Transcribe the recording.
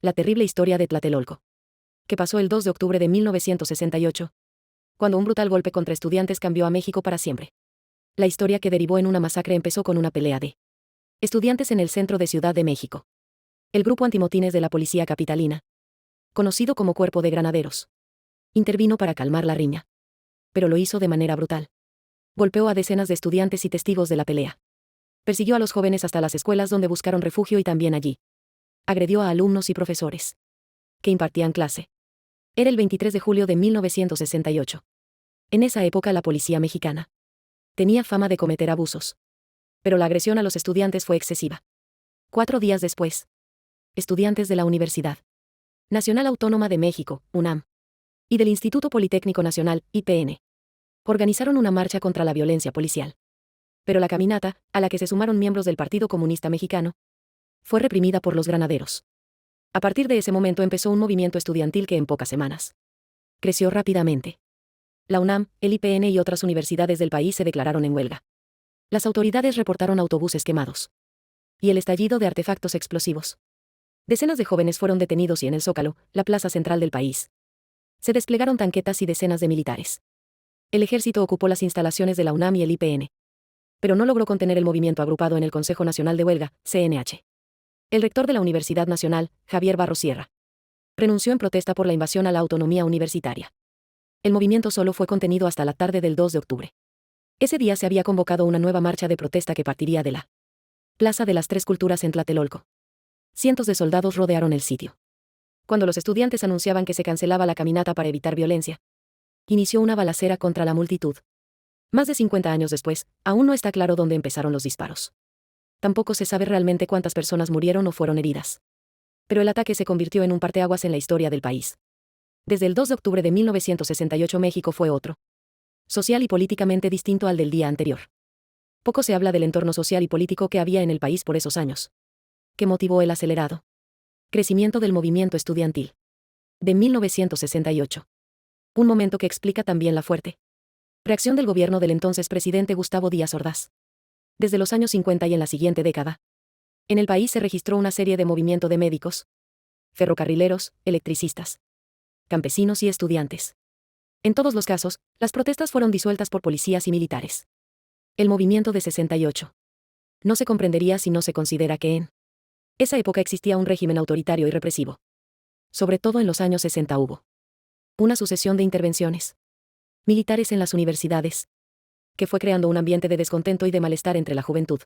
La terrible historia de Tlatelolco, que pasó el 2 de octubre de 1968, cuando un brutal golpe contra estudiantes cambió a México para siempre. La historia que derivó en una masacre empezó con una pelea de estudiantes en el centro de Ciudad de México. El grupo antimotines de la policía capitalina, conocido como Cuerpo de Granaderos, intervino para calmar la riña. Pero lo hizo de manera brutal. Golpeó a decenas de estudiantes y testigos de la pelea. Persiguió a los jóvenes hasta las escuelas donde buscaron refugio y también allí agredió a alumnos y profesores que impartían clase. Era el 23 de julio de 1968. En esa época la policía mexicana tenía fama de cometer abusos. Pero la agresión a los estudiantes fue excesiva. 4 días después, estudiantes de la Universidad Nacional Autónoma de México, UNAM, y del Instituto Politécnico Nacional, IPN, organizaron una marcha contra la violencia policial. Pero la caminata, a la que se sumaron miembros del Partido Comunista Mexicano, fue reprimida por los granaderos. A partir de ese momento empezó un movimiento estudiantil que en pocas semanas creció rápidamente. La UNAM, el IPN y otras universidades del país se declararon en huelga. Las autoridades reportaron autobuses quemados y el estallido de artefactos explosivos. Decenas de jóvenes fueron detenidos y en el Zócalo, la plaza central del país, se desplegaron tanquetas y decenas de militares. El ejército ocupó las instalaciones de la UNAM y el IPN, pero no logró contener el movimiento agrupado en el Consejo Nacional de Huelga, CNH. El rector de la Universidad Nacional, Javier Barros Sierra, renunció en protesta por la invasión a la autonomía universitaria. El movimiento solo fue contenido hasta la tarde del 2 de octubre. Ese día se había convocado una nueva marcha de protesta que partiría de la Plaza de las Tres Culturas en Tlatelolco. Cientos de soldados rodearon el sitio. Cuando los estudiantes anunciaban que se cancelaba la caminata para evitar violencia, inició una balacera contra la multitud. Más de 50 años después, aún no está claro dónde empezaron los disparos. Tampoco se sabe realmente cuántas personas murieron o fueron heridas. Pero el ataque se convirtió en un parteaguas en la historia del país. Desde el 2 de octubre de 1968 México fue otro, social y políticamente distinto al del día anterior. Poco se habla del entorno social y político que había en el país por esos años, que motivó el acelerado crecimiento del movimiento estudiantil de 1968. Un momento que explica también la fuerte reacción del gobierno del entonces presidente Gustavo Díaz Ordaz. Desde los años 50 y en la siguiente década, en el país se registró una serie de movimientos de médicos, ferrocarrileros, electricistas, campesinos y estudiantes. En todos los casos, las protestas fueron disueltas por policías y militares. El movimiento de 68 no se comprendería si no se considera que en esa época existía un régimen autoritario y represivo. Sobre todo en los años 60 hubo una sucesión de intervenciones militares en las universidades, que fue creando un ambiente de descontento y de malestar entre la juventud.